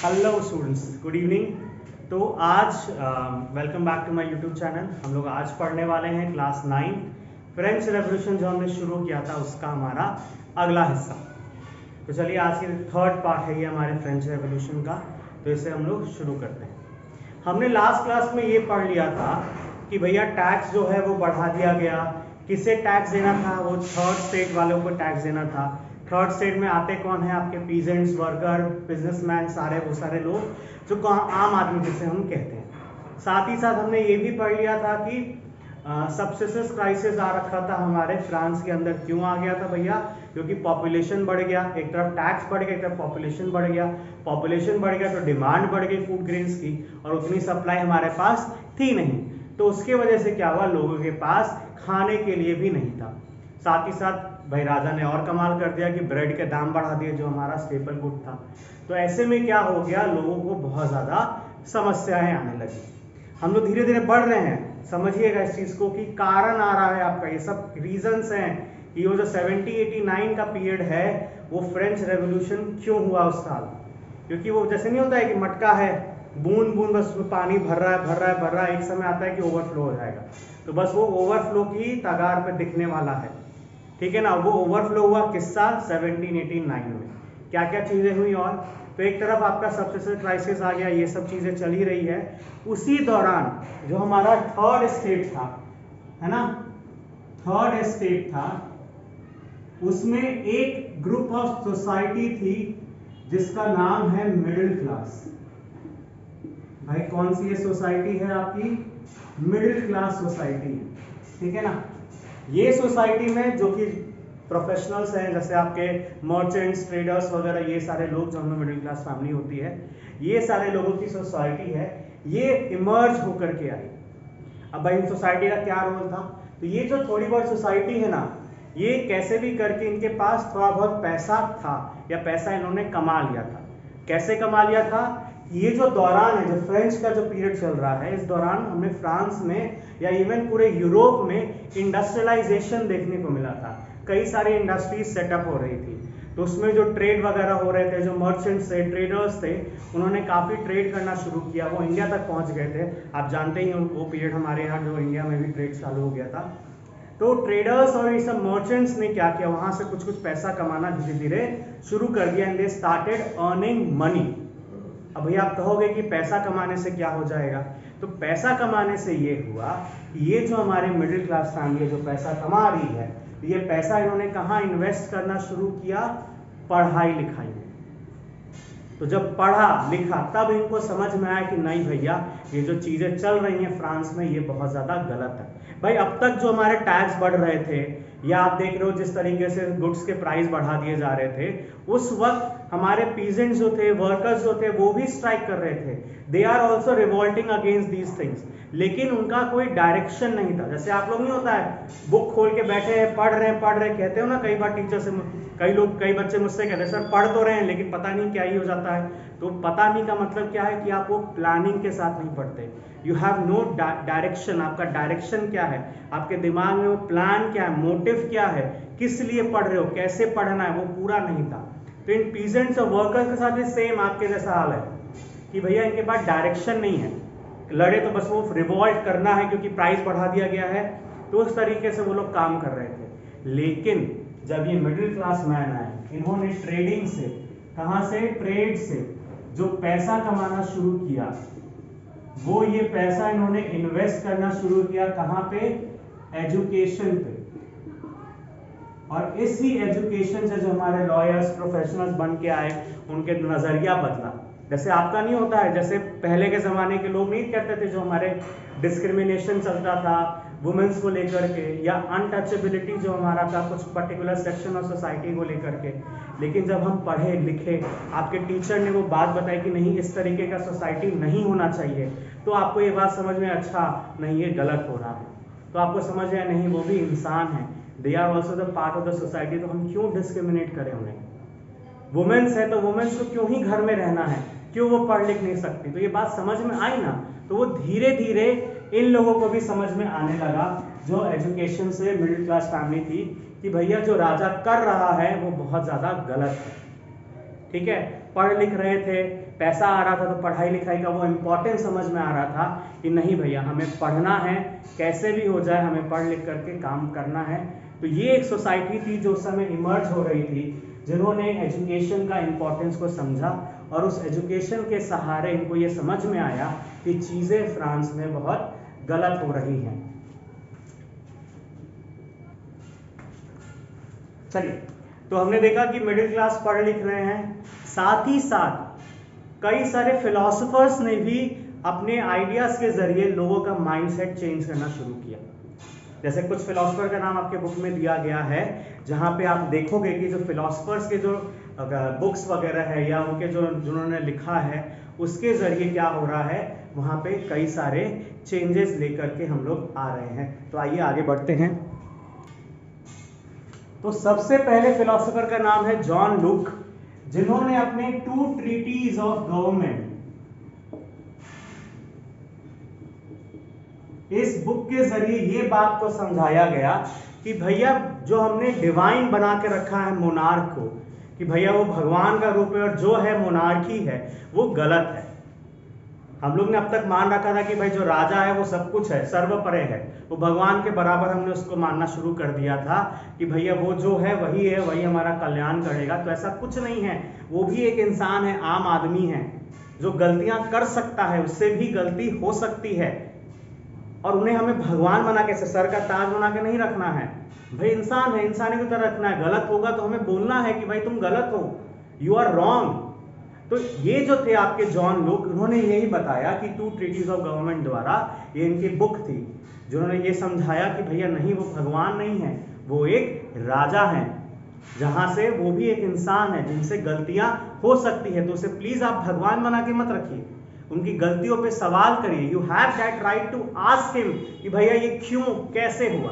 Hello students, good evening. तो आज welcome back to my YouTube channel. हम लोग आज पढ़ने वाले हैं क्लास 9 फ्रेंच रेवोल्यूशन जो हमने शुरू किया था उसका हमारा अगला हिस्सा। तो चलिए आज की थर्ड पार्ट है ये हमारे फ्रेंच रेवोल्यूशन का, तो इसे हम लोग शुरू करते हैं। हमने लास्ट क्लास में ये पढ़ लिया था कि भैया टैक्स जो है वो बढ़ा दिया गया। किसे टैक्स देना था? वो थर्ड स्टेट वालों को टैक्स देना था। थर्ड स्टेट में आते कौन है? आपके पीजेंट्स, वर्कर, बिजनेसमैन, सारे वो सारे लोग जो आम आदमी जिसे हम कहते हैं। साथ ही साथ हमने ये भी पढ़ लिया था कि सबसिस्टेंस क्राइसिस आ रखा था हमारे फ्रांस के अंदर। क्यों आ गया था भैया? क्योंकि पॉपुलेशन बढ़ गया, एक तरफ टैक्स बढ़ गया, एक तरफ पॉपुलेशन बढ़ गया। पॉपुलेशन बढ़ गया तो डिमांड बढ़ गई फूड ग्रेन्स की, और उतनी सप्लाई हमारे पास थी नहीं। तो उसके वजह से क्या हुआ, लोगों के पास खाने के लिए भी नहीं था। साथ ही साथ भाई राजा ने और कमाल कर दिया कि ब्रेड के दाम बढ़ा दिए, जो हमारा स्टेपल गुड था। तो ऐसे में क्या हो गया, लोगों को बहुत ज़्यादा समस्याएं आने लगी। हम लोग धीरे धीरे बढ़ रहे हैं, समझिएगा इस चीज़ को कि कारण आ रहा है आपका, ये सब रीजंस हैं कि वो जो 70-89 का पीरियड है वो फ्रेंच रेवोल्यूशन क्यों हुआ उस साल। क्योंकि वो जैसे नहीं होता है कि मटका है, बूंद बूंद बस पानी भर रहा है भर रहा है भर रहा है, एक समय आता है कि ओवरफ्लो हो जाएगा। तो बस वो ओवरफ्लो की तगार पे दिखने वाला है, ठीक है ना। वो ओवरफ्लो हुआ किस साल? 1789 में। क्या क्या चीज़ें हुई? और तो एक तरफ आपका सबसिस्टेंस क्राइसिस आ गया, ये सब चीज़ें चल ही रही है। उसी दौरान जो हमारा थर्ड स्टेट था, है ना, थर्ड स्टेट था, उसमें एक ग्रुप ऑफ सोसाइटी थी जिसका नाम है मिडिल क्लास। भाई कौन सी ये सोसाइटी है आपकी? मिडिल क्लास सोसाइटी, ठीक है ना। ये सोसाइटी में जो कि प्रोफेशनल्स हैं, जैसे आपके मर्चेंट्स, ट्रेडर्स वगैरह, ये सारे लोग जो हमें मिडिल क्लास फैमिली होती है, ये सारे लोगों की सोसाइटी है, ये इमर्ज होकर के आई। अब भाई सोसाइटी का क्या रोल था? तो ये जो थोड़ी बहुत सोसाइटी है ना, ये कैसे भी करके इनके पास थोड़ा बहुत पैसा था, या पैसा इन्होंने कमा लिया था। कैसे कमा लिया था? ये जो दौरान है, जो फ्रेंच का जो पीरियड चल रहा है, इस दौरान हमें फ्रांस में या इवन पूरे यूरोप में इंडस्ट्रियलाइजेशन देखने को मिला था। कई सारी इंडस्ट्रीज सेटअप हो रही थी, तो उसमें जो ट्रेड वगैरह हो रहे थे, जो मर्चेंट्स थे, ट्रेडर्स थे, उन्होंने काफ़ी ट्रेड करना शुरू किया। वो इंडिया तक पहुंच गए थे। आप जानते ही वो पीरियड हमारे यहाँ जो इंडिया में भी ट्रेड चालू हो गया था। तो ट्रेडर्स और ये सब मर्चेंट्स ने क्या किया, वहां से कुछ कुछ पैसा कमाना धीरे धीरे शुरू कर दिया, and they started earning money. अब भैया आप कहोगे कि पैसा कमाने से क्या हो जाएगा? तो पैसा कमाने से ये हुआ कि ये जो हमारे मिडिल क्लास फैमिली जो पैसा कमा रही है, ये पैसा इन्होंने कहाँ इन्वेस्ट करना शुरू किया? पढ़ाई लिखाई में। तो जब पढ़ा लिखा तब इनको समझ में आया कि नहीं भैया, ये जो चीज़ें चल रही हैं फ्रांस में, ये बहुत ज़्यादा गलत है। भाई अब तक जो हमारे टैक्स बढ़ रहे थे, या आप देख रहे हो जिस तरीके से गुड्स के प्राइस बढ़ा दिए जा रहे थे, उस वक्त हमारे पीजेंट्स जो थे, वर्कर्स जो थे, वो भी स्ट्राइक कर रहे थे। They are also revolting against these things, लेकिन उनका कोई डायरेक्शन नहीं था। जैसे आप लोग नहीं होता है, बुक खोल के बैठे हैं, पढ़ रहे कहते हो ना, कई बार टीचर से कई बच्चे मुझसे कहते हैं सर पढ़ तो रहे हैं लेकिन पता नहीं क्या ही हो जाता है। तो पता नहीं का मतलब क्या है कि आप वो प्लानिंग के साथ नहीं पढ़ते। You have no direction. आपका डायरेक्शन क्या है? आपके दिमाग में वो प्लान क्या है, मोटिव क्या है, किस लिए पढ़ रहे हो, कैसे पढ़ना है, वो पूरा नहीं था। तो इन पीजेंट्स और वर्कर्स के साथ भी सेम आपके जैसा हाल है कि भैया इनके पास डायरेक्शन नहीं है। लड़े तो बस वो रिवॉल्ट करना है क्योंकि प्राइस बढ़ा दिया गया है, तो उस तरीके से वो लोग काम कर रहे थे। लेकिन जब ये मिडिल क्लास मैन आए, इन्होंने ट्रेडिंग से, कहां से? ट्रेड से जो पैसा कमाना शुरू किया, वो ये पैसा इन्होंने इन्वेस्ट करना शुरू किया कहां पे? एजुकेशन पे। और इसी एजुकेशन से जो हमारे लॉयर्स, प्रोफेशनल्स बन के आए, उनके नजरिया बदला। जैसे आपका नहीं होता है, जैसे पहले के जमाने के लोग नहीं करते थे, जो हमारे डिस्क्रिमिनेशन चलता था वुमेन्स को लेकर के, या अनटचेबिलिटी जो हमारा था कुछ पर्टिकुलर सेक्शन ऑफ सोसाइटी को लेकर के। लेकिन जब हम पढ़े लिखे, आपके टीचर ने वो बात बताई कि नहीं इस तरीके का सोसाइटी नहीं होना चाहिए, तो आपको ये बात समझ में, अच्छा नहीं ये गलत हो रहा है, तो आपको समझ आया नहीं वो भी इंसान है, they are also the part of the society, तो हम क्यों डिस्क्रिमिनेट करें उन्हें। वुमेन्स है तो वुमेन्स को क्यों ही घर में रहना है, क्यों वो पढ़ लिख नहीं सकती। तो ये बात समझ में आई ना, तो वो धीरे धीरे इन लोगों को भी समझ में आने लगा, जो एजुकेशन से मिडिल क्लास फैमिली थी, कि भैया जो राजा कर रहा है वो बहुत ज़्यादा गलत है। ठीक है, पढ़ लिख रहे थे, पैसा आ रहा था, तो पढ़ाई लिखाई का वो इम्पोर्टेंस समझ में आ रहा था कि नहीं भैया हमें पढ़ना है, कैसे भी हो जाए हमें पढ़ लिख करके काम करना है। तो ये एक सोसाइटी थी जो उस समय इमर्ज हो रही थी, जिन्होंने एजुकेशन का इम्पोर्टेंस को समझा, और उस एजुकेशन के सहारे इनको ये समझ में आया कि चीज़ें फ्रांस में बहुत गलत हो रही हैं। चलिए, तो हमने देखा कि मिडिल क्लास पढ़ लिख रहे हैं, साथ ही साथ कई सारे फिलोसोफर्स ने भी अपने आइडियाज के जरिए लोगों का माइंडसेट चेंज करना शुरू किया। जैसे कुछ फिलोसोफर का नाम आपके बुक में दिया गया है, जहाँ पे आप देखोगे कि जो फिलोसोफर्स के जो बुक्स वगैरह है या उनके जो जिन्होंने लिखा है उसके जरिए क्या हो रहा है, वहाँ पे कई सारे चेंजेस लेकर के हम लोग आ रहे हैं। तो आइए आगे बढ़ते हैं। तो सबसे पहले फिलोसोफर का नाम है जॉन लुक, जिन्होंने अपने 2 ट्रीटीज ऑफ गवर्नमेंट, इस बुक के जरिए ये बात को समझाया गया कि भैया जो हमने डिवाइन बना के रखा है मोनार्क को, कि भैया वो भगवान का रूप है और जो है मोनार्की है वो गलत है। हम लोग ने अब तक मान रखा था कि भाई जो राजा है वो सब कुछ है, सर्वपरे है, वो भगवान के बराबर हमने उसको मानना शुरू कर दिया था कि भैया वो जो है वही हमारा कल्याण करेगा। तो ऐसा कुछ नहीं है, वो भी एक इंसान है, आम आदमी है, जो गलतियां कर सकता है, उससे भी गलती हो सकती है, और उन्हें हमें भगवान बना के, सर का ताज बना के नहीं रखना है। भाई इंसान है, इंसानी की तरह रखना है। गलत होगा तो हमें बोलना है कि भाई तुम गलत हो, यू आर रॉन्ग। तो ये जो थे आपके जॉन लुक, उन्होंने यही बताया कि 2 ट्रीटीज ऑफ गवर्नमेंट द्वारा, ये इनकी बुक थी, जिन्होंने ये समझाया कि भैया नहीं, वो भगवान नहीं है, वो एक राजा है, जहां से वो भी एक इंसान है, जिनसे गलतियां हो सकती है। तो उसे प्लीज आप भगवान बना के मत रखिए, उनकी गलतियों पे सवाल करिए। You have that right to ask him कि भैया ये क्यों, कैसे हुआ।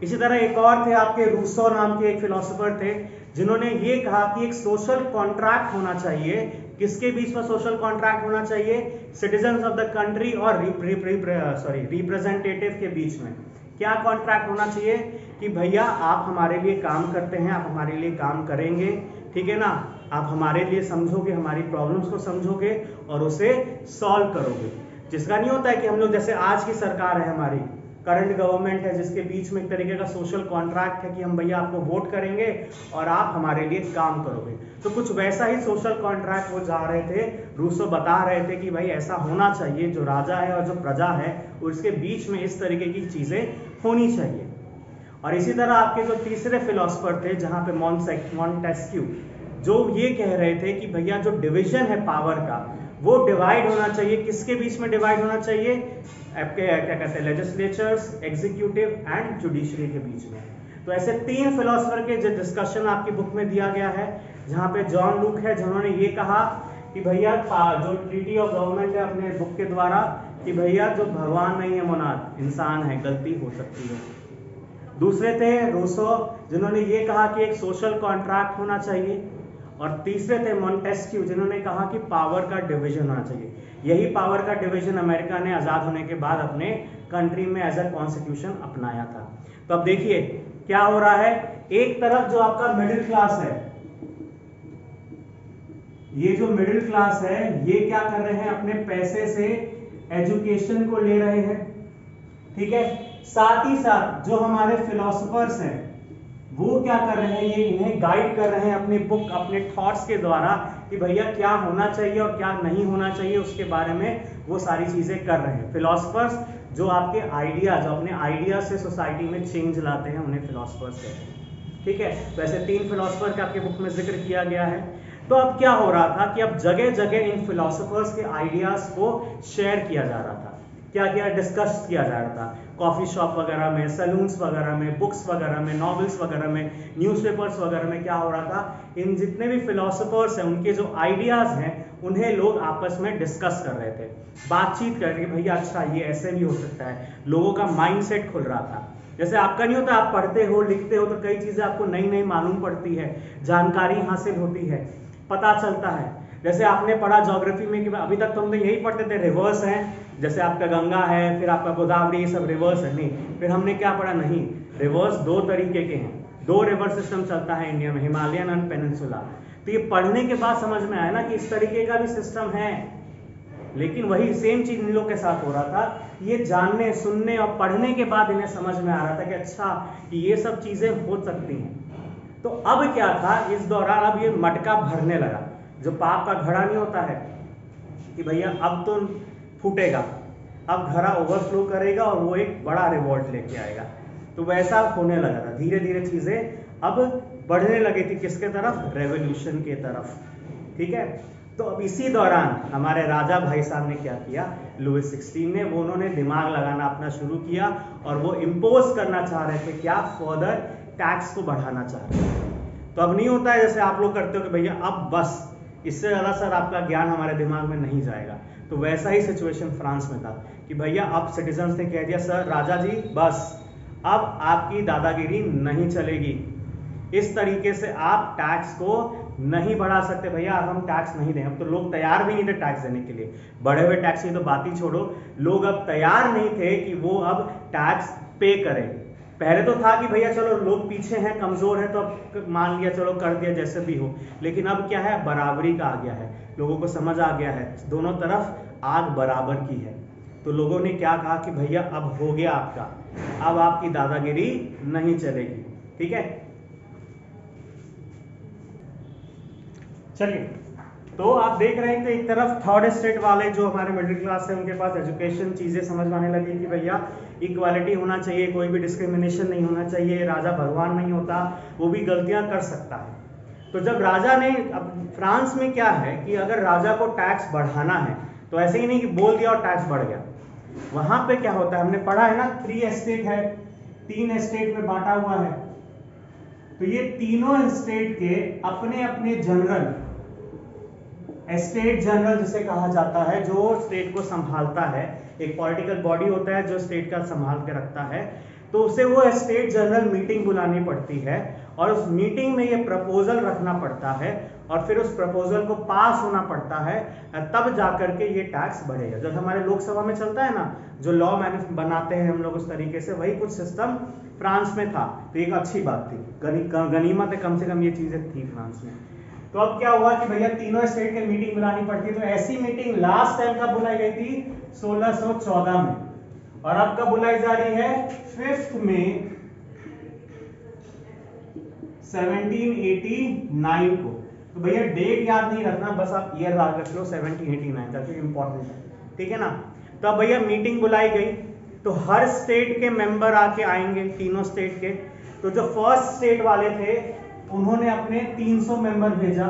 इसी तरह एक और थे आपके रूसो नाम के एक फिलोसोफर थे, जिन्होंने ये कहा कि एक सोशल कॉन्ट्रैक्ट होना चाहिए। किसके बीच में सोशल कॉन्ट्रैक्ट होना चाहिए? सिटीजन्स ऑफ द कंट्री और रिप्रेजेंटेटिव के बीच में। क्या कॉन्ट्रैक्ट होना चाहिए? कि भैया आप हमारे लिए काम करते हैं, आप हमारे लिए काम करेंगे, ठीक है ना, आप हमारे लिए समझोगे, हमारी प्रॉब्लम्स को समझोगे और उसे सॉल्व करोगे। जिसका नहीं होता है कि हम लोग, जैसे आज की सरकार है हमारी, करंट गवर्नमेंट है, जिसके बीच में एक तरीके का सोशल कॉन्ट्रैक्ट है कि हम भैया आपको वोट करेंगे और आप हमारे लिए काम करोगे। तो कुछ वैसा ही सोशल कॉन्ट्रैक्ट वो जा रहे थे, रूसो बता रहे थे कि भाई ऐसा होना चाहिए, जो राजा है और जो प्रजा है उसके बीच में इस तरीके की चीजें होनी चाहिए। और इसी तरह आपके जो तीसरे फिलोसोफर थे, जहाँ पे मॉन्टेस्क्यू, जो ये कह रहे थे कि भैया जो डिवीजन है पावर का, वो डिवाइड होना चाहिए। किसके बीच में डिवाइड होना चाहिए? आपके क्या कहते हैं, लेजिस्लेचर्स, एग्जीक्यूटिव एंड जुडिशरी के बीच में। तो ऐसे 3 फिलोसोफर के जो डिस्कशन आपकी बुक में दिया गया है, जहाँ पे जॉन लुक है, जिन्होंने ये कहा कि भैया जो ट्रीटी ऑफ गवर्नमेंट है अपने बुक के द्वारा, कि भैया जो भगवान नहीं है मोनार्क, इंसान है, गलती हो सकती है। दूसरे थे रूसो, जिन्होंने ये कहा कि एक सोशल कॉन्ट्रैक्ट होना चाहिए। और तीसरे थे मॉन्टेस्क्यू, जिन्होंने कहा कि पावर का डिवीजन होना चाहिए। यही पावर का डिवीजन अमेरिका ने आज़ाद होने के बाद अपने कंट्री में एज अ कॉन्स्टिट्यूशन अपनाया था। तो अब देखिए क्या हो रहा है, एक तरफ जो आपका मिडिल क्लास है, ये जो मिडिल क्लास है, ये क्या कर रहे हैं, अपने पैसे से एजुकेशन को ले रहे हैं, ठीक है। साथ ही साथ जो हमारे फिलोसोफर्स हैं, वो क्या कर रहे हैं, ये इन्हें गाइड कर रहे हैं अपनी बुक, अपने थॉट्स के द्वारा, कि भैया क्या होना चाहिए और क्या नहीं होना चाहिए, उसके बारे में वो सारी चीजें कर रहे हैं। फिलोसोफर्स जो आपके आइडियाज, जो अपने आइडियाज से सोसाइटी में चेंज लाते हैं, उन्हें फिलोसोफर्स कहते हैं, ठीक है। तो ऐसे 3 फिलोसोफर का आपके बुक में जिक्र किया गया है। तो अब क्या हो रहा था कि अब जगह जगह इन फिलोसोफर्स के आइडियाज को शेयर किया जा रहा था। क्या किया, डिस्कस किया जा रहा था, कॉफी शॉप वगैरह में, सैलून्स वगैरह में, बुक्स वगैरह में, नॉवेल्स वगैरह में, न्यूज़पेपर्स वगैरह में क्या हो रहा था, इन जितने भी फिलोसोफर्स हैं उनके जो आइडियाज हैं उन्हें लोग आपस में डिस्कस कर रहे थे, बातचीत कर रहे थे, भैया अच्छा ये ऐसे भी हो सकता है। लोगों का माइंडसेट खुल रहा था। जैसे आपका नहीं होता, आप पढ़ते हो, लिखते हो, तो कई चीजें आपको नई नई मालूम पड़ती है, जानकारी हासिल होती है, पता चलता है। जैसे आपने पढ़ा ज्योग्राफी में कि अभी तक तो हम यही पढ़ते थे, रिवर्स है, जैसे आपका गंगा है, फिर आपका गोदावरी, ये सब रिवर्स है। नहीं, फिर हमने क्या पढ़ा, नहीं, रिवर्स 2 तरीके के हैं, 2 रिवर सिस्टम चलता है इंडिया में, हिमालयन एंड पेनिनसुला। तो ये पढ़ने के बाद समझ में आया ना कि इस तरीके का भी सिस्टम है। लेकिन वही सेम चीज इन लोग के साथ हो रहा था, ये जानने सुनने और पढ़ने के बाद इन्हें समझ में आ रहा था कि अच्छा कि ये सब चीजें हो सकती हैं। तो अब क्या था, इस दौरान अब ये मटका भरने लगा, जो पाप का घड़ा नहीं होता है कि भैया अब तो फूटेगा, अब घड़ा ओवरफ्लो करेगा और वो एक बड़ा रिवॉल्ट लेके आएगा। तो वैसा होने लगा था, धीरे धीरे चीजें अब बढ़ने लगी थी किसके तरफ, रेवोल्यूशन के तरफ। ठीक है, तो अब इसी दौरान हमारे राजा भाई साहब ने क्या किया, लुइस 16 ने, वो उन्होंने दिमाग लगाना अपना शुरू किया और वो इम्पोज करना चाह रहे थे क्या, फर्दर टैक्स को बढ़ाना चाह रहे थे। तो अब नहीं होता है जैसे आप लोग करते हो कि भैया अब बस, इससे ज़्यादा सर आपका ज्ञान हमारे दिमाग में नहीं जाएगा। तो वैसा ही सिचुएशन फ्रांस में था कि भैया अब सिटीजन्स ने कह दिया सर राजा जी बस, अब आपकी दादागिरी नहीं चलेगी, इस तरीके से आप टैक्स को नहीं बढ़ा सकते भैया, अब हम टैक्स नहीं दें। अब तो लोग तैयार भी नहीं थे टैक्स देने के लिए, बढ़े हुए टैक्स की तो बात ही छोड़ो, लोग अब तैयार नहीं थे कि वो अब टैक्स पे करें। पहले तो था कि भैया चलो लोग पीछे हैं, कमजोर है, तो अब मान लिया चलो कर दिया जैसे भी हो। लेकिन अब क्या है, बराबरी का आ गया है, लोगों को समझ आ गया है दोनों तरफ आग बराबर की है। तो लोगों ने क्या कहा कि भैया अब हो गया आपका, अब आपकी दादागिरी नहीं चलेगी। ठीक है, चलिए, तो आप देख रहे हैं कि एक तरफ थर्ड स्टेट वाले जो हमारे मिडिल क्लास है उनके पास एजुकेशन चीजें समझ में आने लगी कि भैया इक्वालिटी होना चाहिए, कोई भी डिस्क्रिमिनेशन नहीं होना चाहिए, राजा भगवान नहीं होता, वो भी गलतियां कर सकता है। तो जब राजा ने, अब फ्रांस में क्या है कि अगर राजा को टैक्स बढ़ाना है तो ऐसे ही नहीं कि बोल दिया और टैक्स बढ़ गया। वहां पे क्या होता है, हमने पढ़ा है ना, 3 स्टेट है, 3 स्टेट में बांटा हुआ है। तो ये तीनों स्टेट के अपने अपने जनरल, स्टेट जनरल जिसे कहा जाता है, जो स्टेट को संभालता है, एक पॉलिटिकल बॉडी होता है जो स्टेट का संभाल के रखता है, तो उसे वो स्टेट जनरल मीटिंग बुलानी पड़ती है और उस मीटिंग में ये प्रपोजल रखना पड़ता है और फिर उस प्रपोजल को पास होना पड़ता है, तब जाकर के ये टैक्स बढ़ेगा। जब हमारे लोकसभा में चलता है ना, जो लॉ बनाते हैं हम लोग उस तरीके से, वही कुछ सिस्टम फ्रांस में था। तो एक अच्छी बात थी, गनीमत है कम से कम ये चीजें थी फ्रांस में। तो अब क्या हुआ कि भैया तीनों स्टेट के मीटिंग बुलानी पड़ती है। तो ऐसी मीटिंग लास्ट टाइम कब बुलाई गई थी, 1614 में, और अब कब बुलाई जा रही है, 5 मई 1789 को। तो भैया डेट याद नहीं रखना, बस आप ईयर याद रख लो 1789, ताकि इंपॉर्टेंट है। ठीक है ना। तो अब भैया मीटिंग बुलाई गई, तो हर स्टेट के मेंबर आके आएंगे, तीनों स्टेट के। तो जो फर्स्ट स्टेट वाले थे उन्होंने अपने 300 मेंबर भेजा,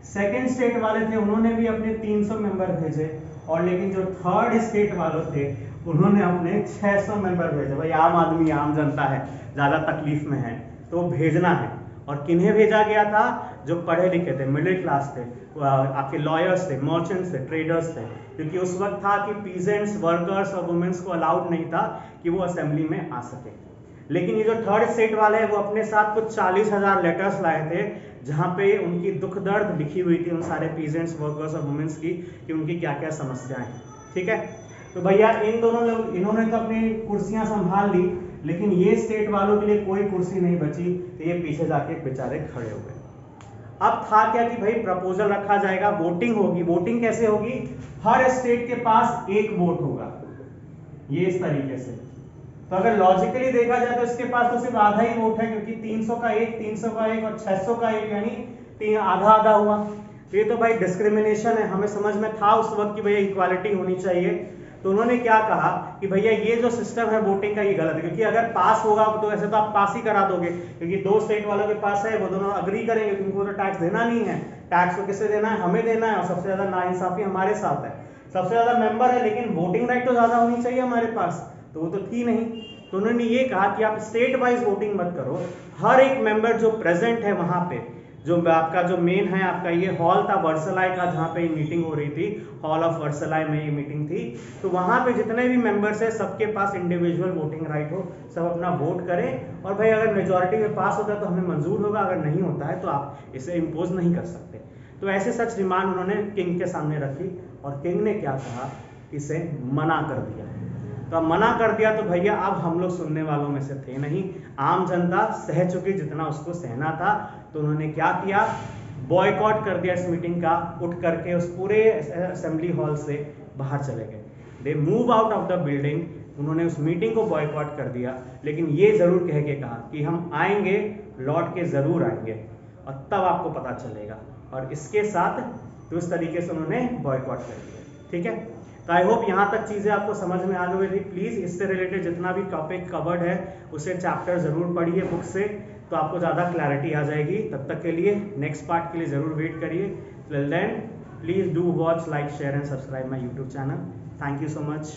सेकंड स्टेट वाले थे उन्होंने भी अपने 300 मेंबर भेजे, और लेकिन जो थर्ड स्टेट वाले थे उन्होंने अपने 600 मेंबर भेजे। भाई आम आदमी, आम जनता है, ज्यादा तकलीफ में है, तो भेजना है। और किन्हें भेजा गया था, जो पढ़े लिखे थे, मिडिल क्लास थे, आपके लॉयर्स थे, मर्चेंट्स थे, ट्रेडर्स थे, क्योंकि उस वक्त था कि पीजेंट्स, वर्कर्स और वुमेन्स को अलाउड नहीं था कि वो असेंबली में आ सके। लेकिन ये जो थर्ड स्टेट वाले हैं वो अपने साथ कुछ 40,000 लेटर्स लाए थे, जहां पे उनकी दुख दर्द लिखी हुई थी उन सारे पीजेंट्स, वर्कर्स और वुमेन्स की, कि उनकी क्या क्या समस्याएं हैं। ठीक है, तो भैया इन दोनों लोग, इन्होंने तो अपनी कुर्सियां संभाल ली, लेकिन ये स्टेट वालों के लिए कोई कुर्सी नहीं बची, तो ये पीछे जाके बेचारे खड़े हो गए। अब था क्या कि भाई प्रपोजल रखा जाएगा, वोटिंग होगी। वोटिंग कैसे होगी, हर स्टेट के पास एक वोट होगा, ये इस तरीके से। तो अगर लॉजिकली देखा जाए तो इसके पास तो सिर्फ आधा ही वोट है, क्योंकि 300 का एक, 300 का एक और 600 का एक, यानी आधा आधा हुआ। तो ये तो भाई डिस्क्रिमिनेशन है, हमें समझ में था उस वक्त कि भैया इक्वालिटी होनी चाहिए। तो उन्होंने क्या कहा कि भैया ये जो सिस्टम है वोटिंग का ये गलत है, क्योंकि अगर पास होगा तो ऐसे तो आप पास ही करा दोगे, क्योंकि 2 स्टेट वालों के पास है, वो दोनों अग्री करेंगे, उनको तो टैक्स देना नहीं है। टैक्स को किसे देना है, हमें देना है, और सबसे ज्यादा नाइंसाफी हमारे साथ है। सबसे ज्यादा मेंबर है, लेकिन वोटिंग राइट तो ज्यादा होनी चाहिए हमारे पास, तो वो तो थी नहीं। तो उन्होंने ये कहा कि आप स्टेट वाइज वोटिंग मत करो, हर एक मेंबर जो प्रेजेंट है वहां पे, जो आपका जो मेन है, आपका ये हॉल था वर्सलाय का, जहाँ पे मीटिंग हो रही थी, हॉल ऑफ वर्सलाय में ये मीटिंग थी। तो वहां पे जितने भी मेंबर्स है सबके पास इंडिविजुअल वोटिंग राइट हो, सब अपना वोट करें, और भाई अगर मेजोरिटी में पास होता है तो हमें मंजूर होगा, अगर नहीं होता है तो आप इसे इम्पोज नहीं कर सकते। तो ऐसे सच डिमांड उन्होंने किंग के सामने रखी, और किंग ने क्या कहा, इसे मना कर दिया। तो अब मना कर दिया तो भैया अब हम लोग सुनने वालों में से थे नहीं, आम जनता सह चुकी जितना उसको सहना था। तो उन्होंने क्या किया, बॉयकॉट कर दिया इस मीटिंग का, उठ करके उस पूरे असेंबली हॉल से बाहर चले गए। They move out of the building, उन्होंने उस मीटिंग को बॉयकॉट कर दिया, लेकिन ये जरूर कह के कहा कि हम आएंगे, लौट के जरूर आएंगे और तब आपको पता चलेगा। और इसके साथ तो इस तरीके से उन्होंने बॉयकॉट कर दिया। ठीक है, तो आई होप यहाँ तक चीज़ें आपको समझ में आ गई थी। प्लीज़ इससे रिलेटेड जितना भी टॉपिक कवर्ड है उसे चैप्टर ज़रूर पढ़िए बुक से, तो आपको ज़्यादा क्लैरिटी आ जाएगी। तब तक के लिए नेक्स्ट पार्ट के लिए ज़रूर वेट करिए। Till then please do watch, like, share and subscribe my YouTube channel. Thank you so much.